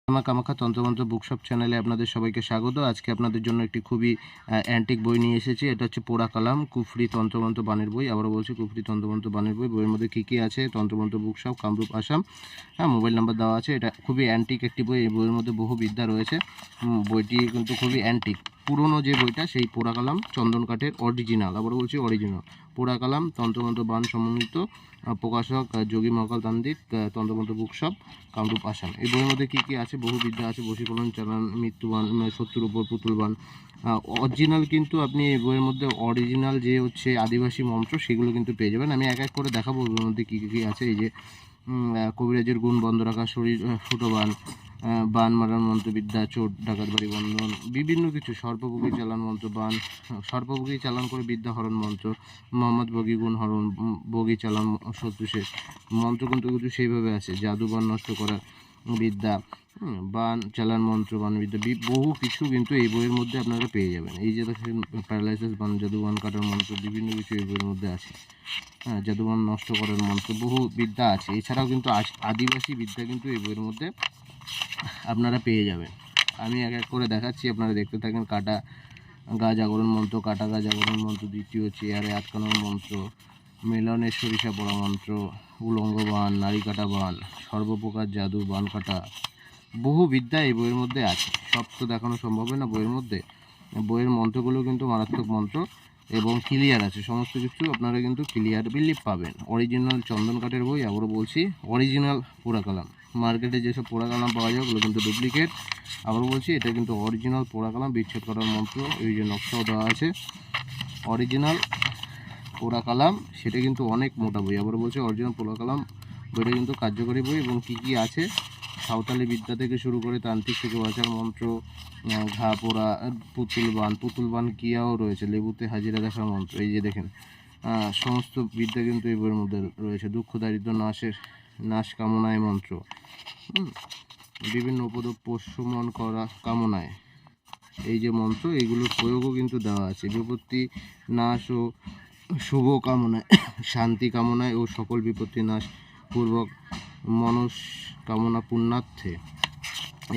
মা কামাখ্যা তন্ত্রমন্ত্র বুকশপ চ্যানেলে আপনাদের সবাইকে স্বাগত। আজকে আপনাদের জন্য একটি খুবই অ্যান্টিক বই নিয়ে এসেছি। এটা হচ্ছে পোড়া কালাম কুফরি তন্ত্রমন্ত্র বাণীর বই। আবারও বলছি কুফরি তন্ত্রমন্ত্র বাণীর বই। বইয়ের মধ্যে কী কী আছে? তন্ত্রমন্ত্র বুকশপ, কামরূপ, আসাম। হ্যাঁ, মোবাইল নাম্বার দেওয়া আছে। এটা খুবই অ্যান্টিক একটি বই। এই বইয়ের মধ্যে বহু বিদ্যা রয়েছে। বইটি কিন্তু খুবই অ্যান্টিক। পুরনো যে বইটা সেই পোড়া কালাম চন্দন কাঠের অরিজিনাল, আবারও বলছি অরিজিনাল পোড়া কালাম তন্ত্রমন্ত্র বাণ সমন্বিত, প্রকাশক যোগী মহাকাল তান্ত্রিক, তন্ত্রমন্ত্র বুকশপ, কামরূপ, আসাম। এই বইয়ের মধ্যে কী কী আছে? বহু বিদ্যা আছে। বশীকরণ, চালান, মৃত্যুবান, শত্রুর উপর পুতুলবান। অরিজিনাল কিন্তু আপনি এই বইয়ের মধ্যে অরিজিনাল যে হচ্ছে আদিবাসী মন্ত্র সেগুলো কিন্তু পেয়ে যাবেন। আমি এক এক করে দেখাবো বইয়ের মধ্যে কী কী আছে। এই যে কবিরাজের গুণ বন্ধ রাখা, শরীর ফুটোবান, বান মারার মন্ত্রবিদ্যা, চোট ডাকাত বাড়ি বন্ধন, বিভিন্ন কিছু, সর্পভোগী চালান মন্ত্র, বান সর্পভোগী চালান করে বিদ্যা হরণ মন্ত্র, মোহাম্মদ বগি গুণ হরণ, বগি চালান শত্রু শেষ মন্ত্র কিন্তু কিছু সেইভাবে আছে। জাদু বান নষ্ট করার বিদ্যা, বান চালান মন্ত্র, বান বিদ্যা, বহু কিছু কিন্তু এই বইয়ের মধ্যে আপনারা পেয়ে যাবেন। এই যে দেখেন প্যারালাইসিস বান, জাদু বান কাটার মন্ত্র, বিভিন্ন কিছু এই বইয়ের মধ্যে আছে। হ্যাঁ, জাদুবান নষ্ট করার মন্ত্র, বহু বিদ্যা আছে। এছাড়াও কিন্তু আদিবাসী বিদ্যা কিন্তু এই বইয়ের মধ্যে আপনারা পেয়ে যাবেন। আমি এক এক করে দেখাচ্ছি, আপনারা দেখতে থাকেন। কাটা গা জাগরণ মন্ত্র, কাটা গা জাগরণ মন্ত্র, দ্বিতীয় চেয়ারে আটকানোর মন্ত্র, মিলনের সরিষা পড়া মন্ত্র, উলঙ্গ বান, নারী কাটা বান, সর্বপ্রকার জাদু, বান কাটা, বহু বিদ্যা এই বইয়ের মধ্যে আছে। সব তো দেখানো সম্ভব হয় না বইয়ের মধ্যে। বইয়ের মন্ত্রগুলো কিন্তু মারাত্মক মন্ত্র এবং ক্লিয়ার আছে। সমস্ত কিছু আপনারা কিন্তু ক্লিয়ার বিলিভ পাবেন। অরিজিনাল চন্দন কাঠের বই, আবারও বলছি অরিজিনাল পোড়া কালাম। মার্কেটে যেসব পোড়া কালাম পাওয়া যায় ওগুলো কিন্তু ডুপ্লিকেট। আবারও বলছি এটা কিন্তু অরিজিনাল পোড়া কালাম। বিচ্ছেদ করার মন্ত্র, এই যে নকশাও দেওয়া আছে, অরিজিনাল পোড়া কালাম। সেটা কিন্তু অনেক মোটা বই। আবারও বলছি অরিজিনাল পোড়া কালাম বইটা কিন্তু কার্যকরী বই। এবং কী কী আছে? সাঁওতালি বিদ্যা থেকে শুরু করে তান্ত্রিক থেকে বাঁচার মন্ত্র, ঘা পোড়া, পুতুল বান কিয়াও রয়েছে, লেবুতে হাজিরা দেখার মন্ত্র। এই যে দেখেন সমস্ত বিদ্যা কিন্তু এই বইয়ের মধ্যে রয়েছে। দুঃখ দারিদ্র নাশ কামনায় মন্ত্র, বিভিন্ন উপদ্রব প্রশমন করা কামনায়, এই যে মন্ত্র, এইগুলোর প্রয়োগও কিন্তু দেওয়া আছে। বিপত্তি নাশ ও শুভ কামনায়, শান্তি কামনায় ও সকল বিপত্তি নাশ পূর্বক মনস কামনা পুণ্যার্থে।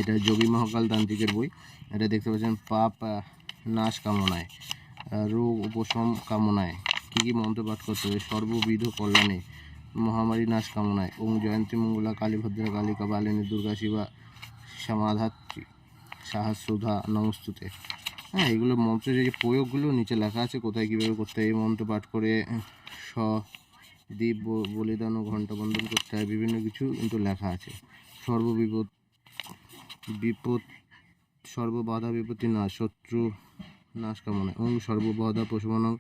এটা যোগী মহাকাল তান্ত্রিকের বই। এটা দেখতে পাচ্ছেন। পাপ নাশ কামনায়, রোগ উপশম কামনায় কী কী মন্ত্র পাঠ করতে হবে? সর্ববিধ কল্যাণে, মহামারী নাশ কামনায়, ওং জয়ন্তী মঙ্গলা কালীভদ্রা কালিকা বালিনী দুর্গা শিবা সমাধাত্রী সাহস্রধা নমস্তুতে। হ্যাঁ, এগুলো মন্ত্রের যে প্রয়োগগুলো নিচে লেখা আছে, কোথায় কীভাবে করতে হয়। এই মন্ত্র পাঠ করে দ্বীপ বলিদান ও ঘণ্টা বন্ধন করতে হয়, বিভিন্ন কিছু কিন্তু লেখা আছে। সর্ববাধা বিপত্তি নাশ, শত্রু নাশ কামনায়, ওং সর্ববাধা প্রশমনং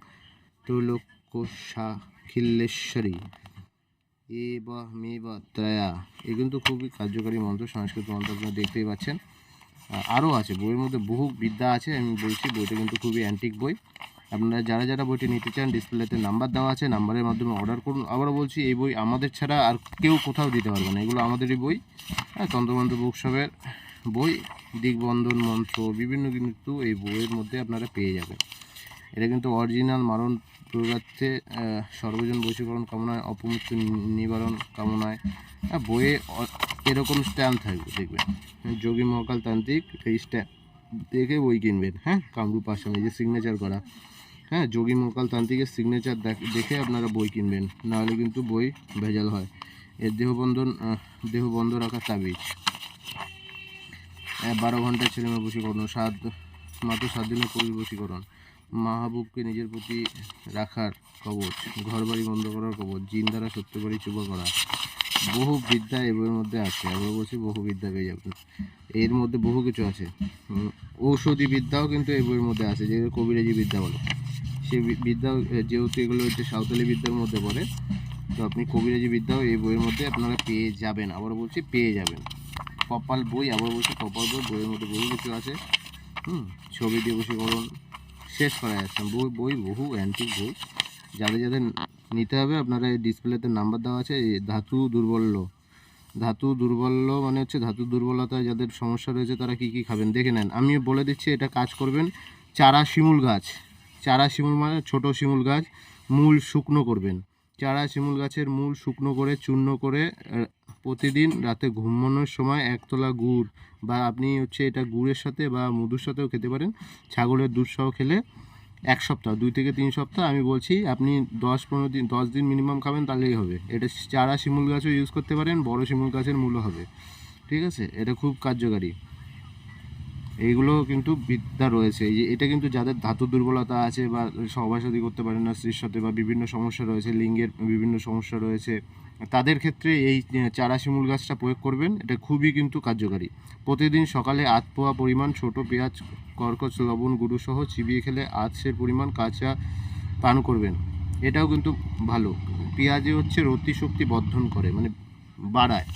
ত্রৈলোক্য সাখিল্যেশ্বরী এ বা মে বা ত্রয়া। এই কিন্তু খুবই কার্যকরী মন্ত্র, সংস্কৃত মন্ত্র, আপনারা দেখতেই পাচ্ছেন। আরও আছে বইয়ের মধ্যে, বহু বিদ্যা আছে। আমি বলছি বইটা কিন্তু খুবই অ্যান্টিক বই। আপনারা যারা যারা বইটি নিতে চান, ডিসপ্লেতে নাম্বার দেওয়া আছে, নাম্বারের মাধ্যমে অর্ডার করুন। আবারও বলছি এই বই আমাদের ছাড়া আর কেউ কোথাও দিতে পারবে না। এগুলো আমাদেরই বই। হ্যাঁ, তন্ত্রমন্ত্র বুকশপের বই। দিগবন্ধন মন্ত্র বিভিন্ন কিন্তু এই বইয়ের মধ্যে আপনারা পেয়ে যাবেন। এটা কিন্তু অরিজিনাল মারণ প্রয়োগার্থে, সর্বজন বশীকরণ কামনায়, অপমৃত্যু নিবারণ কামনায়। বইয়ে এরকম স্ট্যাম্প থাকবে, দেখবেন। যোগী মহাকাল তান্ত্রিক, এই স্ট্যাম্প দেখে বই কিনবেন। হ্যাঁ, কামরূপ আসাম, এই যে সিগনেচার করা। হ্যাঁ, যোগী মহাকাল তান্ত্রিকের সিগনেচার দেখে আপনারা বই কিনবেন, নাহলে কিন্তু বই ভেজাল হয়। এর দেহ বন্ধ রাখার তাবিজ, 12 ঘন্টায় ছেলেমেয়ে বশীকরণ, মাত্র 7 দিনের পুরুষ বশীকরণ, মাহবুবকে নিজের প্রতি রাখার কবচ, ঘর বাড়ি বন্ধ করার কবচ, জিন দ্বারা সত্য বাড়ি চুপা করা। বহু বিদ্যা এই বইয়ের মধ্যে আছে। আবার বলছি বহু বিদ্যা পেয়ে যাবেন। এর মধ্যে বহু কিছু আছে। ঔষধি বিদ্যাও কিন্তু এই বইয়ের মধ্যে আছে, যেগুলো কবিরাজি বিদ্যা বলে। সেই বিদ্যাও, যেহেতু এগুলো হচ্ছে সাঁওতালি বিদ্যার মধ্যে পড়ে, তো আপনি কবিরাজি বিদ্যাও এই বইয়ের মধ্যে আপনারা পেয়ে যাবেন। আবার বলছি পেয়ে যাবেন। কপাল বই, আবার বলছি কপাল বই, বইয়ের মধ্যে বহু কিছু আছে। ছবি দিয়ে বশীকরণ শেষ করা যাচ্ছে। বই বহু অ্যান্টিক বই। যাদের যাদের নিতে হবে, আপনারা এই ডিসপ্লেতে নাম্বার দেওয়া আছে। ধাতু দুর্বল্য মানে হচ্ছে ধাতু দুর্বলতায় যাদের সমস্যা রয়েছে তারা কি কি খাবেন দেখে নেন। আমি বলে দিচ্ছি, এটা কাজ করবেন। চারা শিমুল মানে ছোট শিমুল গাছ, মূল শুকনো করবেন, চারা শিমুল গাছের মূল শুকনো করে চূর্ণ করে প্রতিদিন রাতে ঘুমানোর সময় একতলা গুড় বা আপনি হচ্ছে এটা গুড়ের সাথে বা মধুর সাথেও খেতে পারেন, ছাগলের দুধ সহ খেলে 1 সপ্তাহ 2 থেকে 3 সপ্তাহ, আমি বলছি আপনি 10-15 দিন 10 দিন মিনিমাম খাবেন, তাহলেই হবে। এটা চারা শিমুল গাছও ইউজ করতে পারেন, বড় শিমুল গাছের মূলও হবে, ঠিক আছে। এটা খুব কার্যকারী, এইগুলো কিন্তু বিদ্যা রয়েছে। এই যে এটা কিন্তু যাদের ধাতু দুর্বলতা আছে বা সহবাসাদি করতে পারেন না স্ত্রীর সাথে বা বিভিন্ন সমস্যা রয়েছে, লিঙ্গের বিভিন্ন সমস্যা রয়েছে, তাদের ক্ষেত্রে এই চারা শিমুল গাছটা প্রয়োগ করবেন। এটা খুবই কিন্তু কার্যকারী। প্রতিদিন সকালে আধ পোয়া পরিমাণ ছোট পেঁয়াজ কর্কশ লবণ গুঁড়ো সহ চিবিয়ে খেলে আধসের পরিমাণ কাঁচা পান করবেন। এটাও কিন্তু ভালো। পেঁয়াজে হচ্ছে রতিশক্তি বর্ধন করে, মানে বাড়ায়।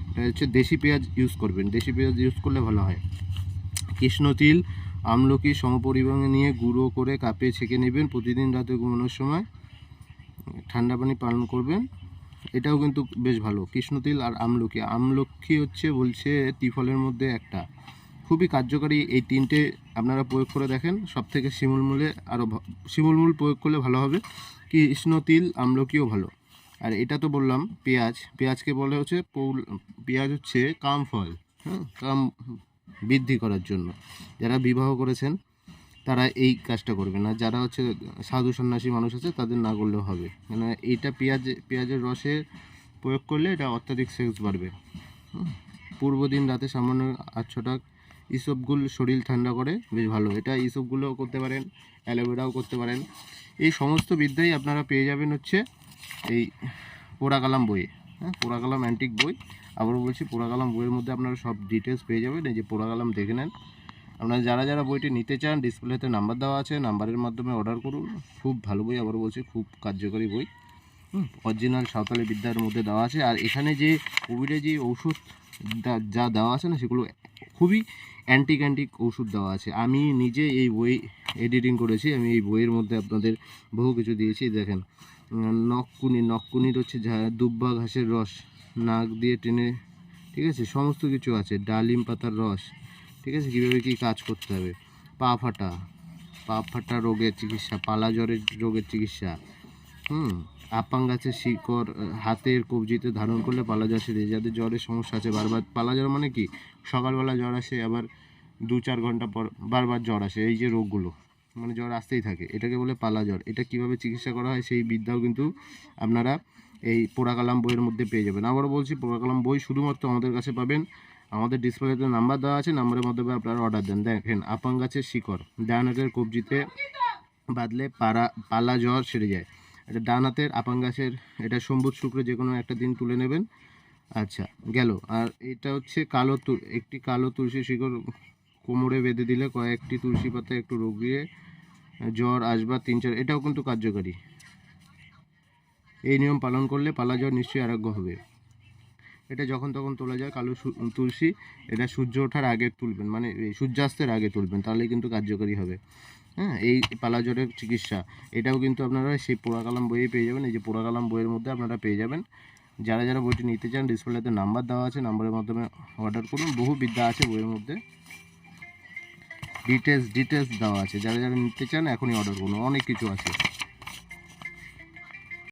এটা হচ্ছে দেশি পেঁয়াজ ইউজ করবেন, দেশি পেঁয়াজ ইউজ করলে ভালো হয়। কৃষ্ণতিল আমলকি সমপরিমাণে নিয়ে গুঁড়ো করে কাপে ছেঁকে নেবেন, প্রতিদিন রাতে ঘুমানোর সময় ঠান্ডা পানি পান করবেন। এটাও কিন্তু বেশ ভালো। কৃষ্ণতিল আর আমলকি হচ্ছে বলছে ত্রিফলের মধ্যে একটা, খুবই কার্যকারী। এই 3টে আপনারা প্রয়োগ করে দেখেন। সব থেকে শিমুলমূলে আরও শিমুলমূল প্রয়োগ করলে ভালো হবে। কৃষ্ণতিল আমলকিও ভালো। আর এটা তো বললাম পেঁয়াজকে বলে হচ্ছে পেঁয়াজ হচ্ছে কাম ফল, হ্যাঁ, কাম বৃদ্ধি করার জন্য। যারা বিবাহ করেছেন তারা এই কাজটা করবেন, আর যারা হচ্ছে সাধু সন্ন্যাসী মানুষ আছে তাদের না করলেও হবে। মানে এইটা পেঁয়াজের রসে প্রয়োগ করলে এটা অত্যাধিক সেক্স বাড়বে। পূর্ব দিন রাতে সামান্য 8 ইসবগুল শরীর ঠান্ডা করে, বেশ ভালো। এটা ইসবগুলোও করতে পারেন, অ্যালোভেরাও করতে পারেন। এই সমস্ত বিদ্যাই আপনারা পেয়ে যাবেন হচ্ছে এই পোড়াকালাম বইয়ে। হ্যাঁ, পোড়াকালাম অ্যান্টিক বই। আবারও বলছি, পোড়াকালাম বইয়ের মধ্যে আপনারা সব ডিটেলস পেয়ে যাবেন। এই যে পোড়াকালাম দেখে নেন। আপনারা যারা বইটি নিতে চান, ডিসপ্লেতে নাম্বার দেওয়া আছে, নাম্বারের মাধ্যমে অর্ডার করুন। খুব ভালো বই, আবারও বলছি খুব কার্যকরী বই। অরিজিনাল সাঁওতালি বিদ্যার মধ্যে দেওয়া আছে। আর এখানে যে কোভিডে যে ওষুধ যা দেওয়া আছে না, সেগুলো খুবই অ্যান্টিক ওষুধ দেওয়া আছে। আমি নিজে এই বই এডিটিং করেছি, আমি এই বইয়ের মধ্যে আপনাদের বহু কিছু দিয়েছি। দেখেন, নকুনির হচ্ছে দুব্বা ঘাসের রস নাক দিয়ে টেনে, ঠিক আছে, সমস্ত কিছু আছে। ডালিম পাতার রস, ঠিক আছে, কীভাবে কী কাজ করতে হবে। পা ফাটা রোগের চিকিৎসা, পালা জ্বরের রোগের চিকিৎসা। আপাং গাছের শিকড় হাতের কবজিতে ধারণ করলে পালা জ্বর সেরে। যাদের জ্বরের সমস্যা আছে, বারবার পালা জ্বর মানে কি, সকালবেলা জ্বর আসে, আবার 2-4 ঘন্টা পর বারবার জ্বর আসে, এই যে রোগগুলো, মানে জ্বর আসতেই থাকে, এটাকে বলে পালা জ্বর। এটা কিভাবে চিকিৎসা করা হয় সেই বিদ্যাও কিন্তু আপনারা এই পোড়াকালাম বইয়ের মধ্যে পেয়ে যাবেন। আবারও বলছি, পোড়াকালাম বই শুধুমাত্র আমাদের কাছে পাবেন। আমাদের ডিসপ্লেতে নাম্বার দেওয়া আছে, নাম্বারের মাধ্যমে আপনারা অর্ডার দেন। দেখেন, আপাং গাছের শিকড় ডান হাতের কবজিতে বাঁধলে পালা জ্বর সেরে যায়। এটা ডান হাতের আপাং গাছের, এটা সম্বুধ শুক্র যে কোনো একটা দিন তুলে নেবেন। আচ্ছা, গেল। আর এটা হচ্ছে একটি কালো তুলসী শিকড় কোমরে বেঁধে দিলে কয়েকটি তুলসী পাতা একটু রোগিয়ে জ্বর আসবার 3-4, এটাও কিন্তু কার্যকারী। এই নিয়ম পালন করলে পালা জ্বর নিশ্চয়ই আরোগ্য হবে। এটা যখন তখন তোলা যায় কালো তুলসী, এটা সূর্য ওঠার আগে তুলবেন, মানে সূর্যাস্তের আগে তুলবেন, তাহলেই কিন্তু কার্যকরী হবে। হ্যাঁ, এই পালা জ্বরের চিকিৎসা এটাও কিন্তু আপনারা সেই পোড়াকালাম বইয়ে পেয়ে যাবেন। এই যে পোড়াকালাম বইয়ের মধ্যে আপনারা পেয়ে যাবেন। যারা বইটি নিতে চান, ডিসপ্লেতে নাম্বার দেওয়া আছে, নাম্বারের মাধ্যমে অর্ডার করুন। বহু বিদ্যা আছে বইয়ের মধ্যে, ডিটেলস দেওয়া আছে। যারা নিতে চান এখনই অর্ডার করুন, অনেক কিছু আছে।